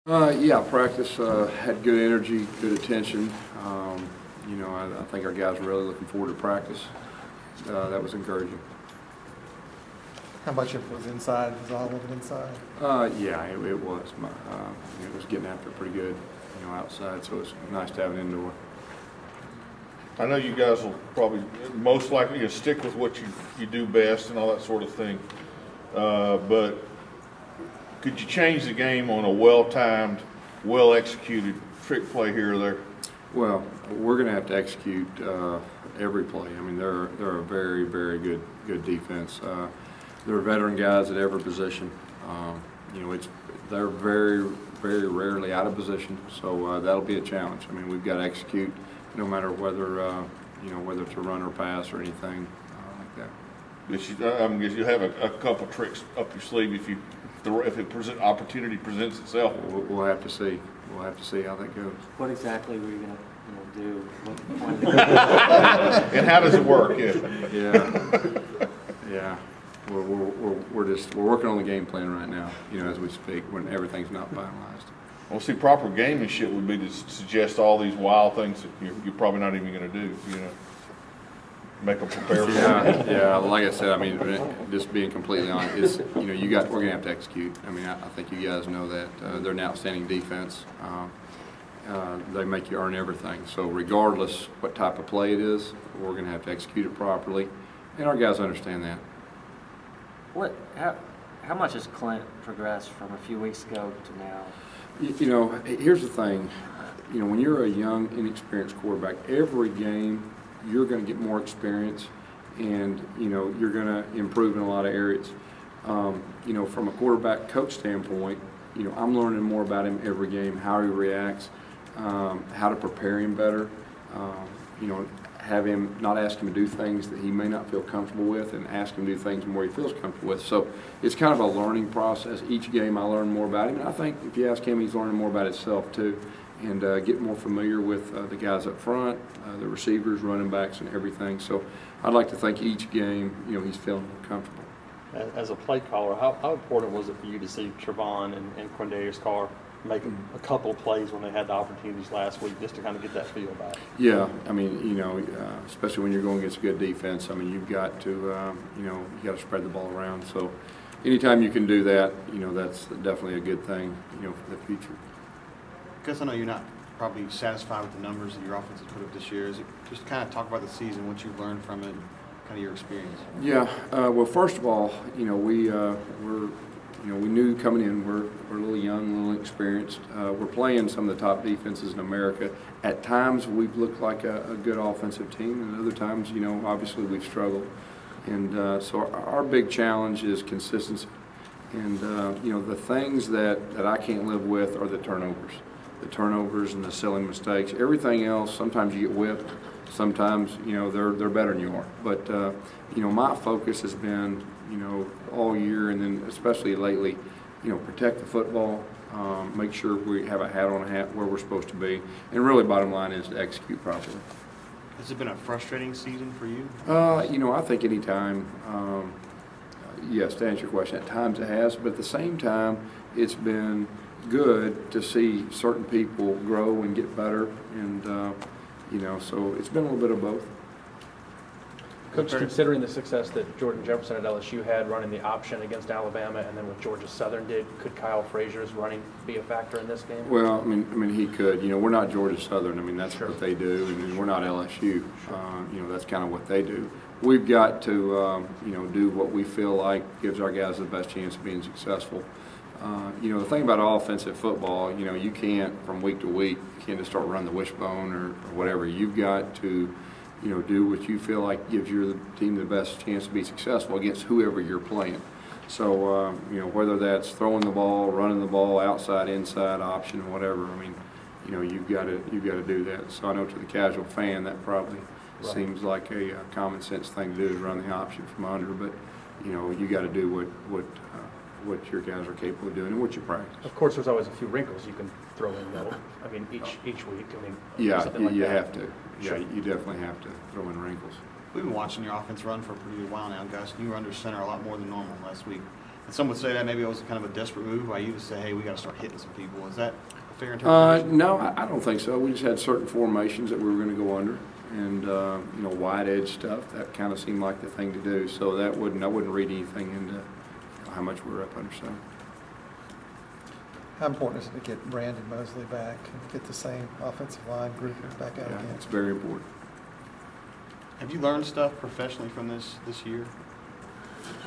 Yeah, practice had good energy, good attention. I think our guys were really looking forward to practice. That was encouraging. How much of it was inside? Was all of it inside? Yeah, it was. It was getting after it pretty good, outside. So it's nice to have an indoor. I know you guys will probably most likely stick with what you do best and all that sort of thing. But could you change the game on a well-timed, well-executed trick play here or there? Well, we're going to have to execute every play. I mean, they're a very, very good defense. They're veteran guys at every position. They're very, very rarely out of position, so that'll be a challenge. I mean, we've got to execute no matter whether whether it's a run or pass or anything like that. I guess you have a couple tricks up your sleeve if opportunity presents itself. We'll have to see. We'll have to see how that goes. What exactly were you going to do? And how does it work? Yeah. We're working on the game plan right now. As we speak, when everything's not finalized. Well, see, proper gamemanship would be to suggest all these wild things that you're probably not even going to do. Make them prepare for it. Yeah. Like I said, I mean, just being completely honest, we're going to have to execute. I mean, I think you guys know that they're an outstanding defense. They make you earn everything. So regardless what type of play it is, we're going to have to execute it properly, and our guys understand that. How much has Clint progressed from a few weeks ago to now? Here's the thing. When you're a young, inexperienced quarterback, every game you're going to get more experience, and you're going to improve in a lot of areas. From a quarterback coach standpoint, I'm learning more about him every game, how he reacts, how to prepare him better. Have him not ask him to do things that he may not feel comfortable with, and ask him to do things where he feels comfortable with. So it's kind of a learning process. Each game I learn more about him, and I think if you ask him, he's learning more about himself too, and get more familiar with the guys up front, the receivers, running backs, and everything. So I'd like to think each game, he's feeling more comfortable. As a play caller, how important was it for you to see Trevon and Quindarius Carr making a couple of plays when they had the opportunities last week, just to kind of get that feel back? Yeah, I mean, especially when you're going against a good defense, I mean, you've got to, you got to spread the ball around. So anytime you can do that, that's definitely a good thing, for the future. Gus, I know you're not probably satisfied with the numbers that your offense has put up this year. Is it just kind of talk about the season, what you've learned from it, kind of your experience? Yeah, well, first of all, we knew coming in we're a little young, a little inexperienced. We're playing some of the top defenses in America. At times we've looked like a good offensive team, and other times, obviously we've struggled. And so our big challenge is consistency. And the things that I can't live with are the turnovers. The turnovers and the silly mistakes. Everything else, sometimes you get whipped. Sometimes, they're better than you are. But, my focus has been, all year, and then especially lately, protect the football, make sure we have a hat on a hat where we're supposed to be, and really bottom line is to execute properly. Has it been a frustrating season for you? I think any time, yes, to answer your question, at times it has, but at the same time, it's been good to see certain people grow and get better, and so it's been a little bit of both. Coach, considering the success that Jordan Jefferson at LSU had running the option against Alabama, and then what Georgia Southern did, could Kyle Frazier's running be a factor in this game? Well, I mean, he could. We're not Georgia Southern. I mean, that's what they do, and we're not LSU. That's kind of what they do. We've got to, do what we feel like gives our guys the best chance of being successful. The thing about offensive football, you can't from week to week, you can't just start running the wishbone or whatever. You've got to, do what you feel like gives your team the best chance to be successful against whoever you're playing. So, whether that's throwing the ball, running the ball, outside, inside, option, whatever. I mean, you've got to do that. So I know to the casual fan that probably seems like a common sense thing to do, is run the option from under, but you got to do what your guys are capable of doing and what you practice. Of course, there's always a few wrinkles you can throw in, though. I mean, each week. I mean, yeah, like you that. have to. Sure. Yeah, you definitely have to throw in wrinkles. We've been watching your offense run for a pretty good while now, Gus. You were under center a lot more than normal last week. And some would say that maybe it was kind of a desperate move by you to say, hey, we got to start hitting some people. Is that a fair interpretation? No, I don't think so. We just had certain formations that we were going to go under, and wide edge stuff. That kind of seemed like the thing to do. So I wouldn't read anything into how much we were up under. So How important is it to get Brandon Mosley back and get the same offensive line group back out yeah, again? it's very important. Have you learned stuff professionally from this year?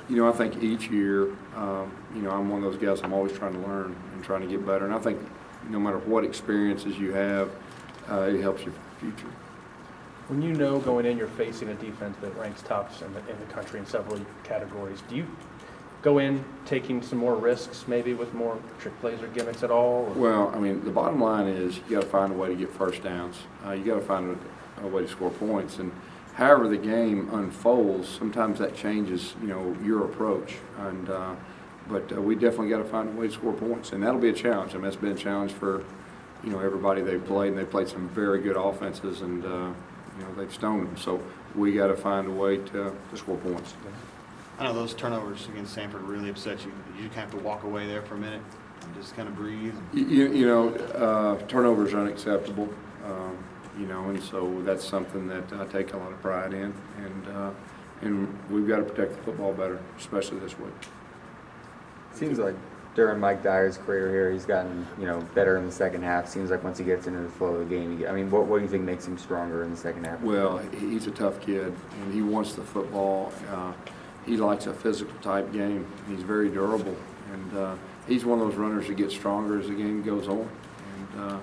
I think each year, I'm one of those guys, I'm always trying to learn and trying to get better. And I think no matter what experiences you have, it helps you for the future. When you know going in you're facing a defense that ranks top in the country in several categories, do you go in taking some more risks, maybe with more trick plays or gimmicks at all? Or? Well, I mean, the bottom line is you got to find a way to get first downs. You got to find a way to score points. And however the game unfolds, sometimes that changes, your approach. And but we definitely got to find a way to score points, and that'll be a challenge. I mean, that's been a challenge for everybody they've played, and they played some very good offenses, and they've stoned them. So we got to find a way to score points. I know those turnovers against Sanford really upset you. You kind of have to walk away there for a minute and just kind of breathe. Turnovers are unacceptable. And so that's something that I take a lot of pride in, and we've got to protect the football better, especially this week. Seems like during Mike Dyer's career here, he's gotten better in the second half. Seems like once he gets into the flow of the game, what do you think makes him stronger in the second half? Well, he's a tough kid, and he wants the football. He likes a physical type game. He's very durable, and he's one of those runners that gets stronger as the game goes on. And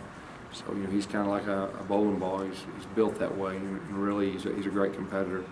so he's kind of like a bowling ball. He's built that way, and really he's a great competitor.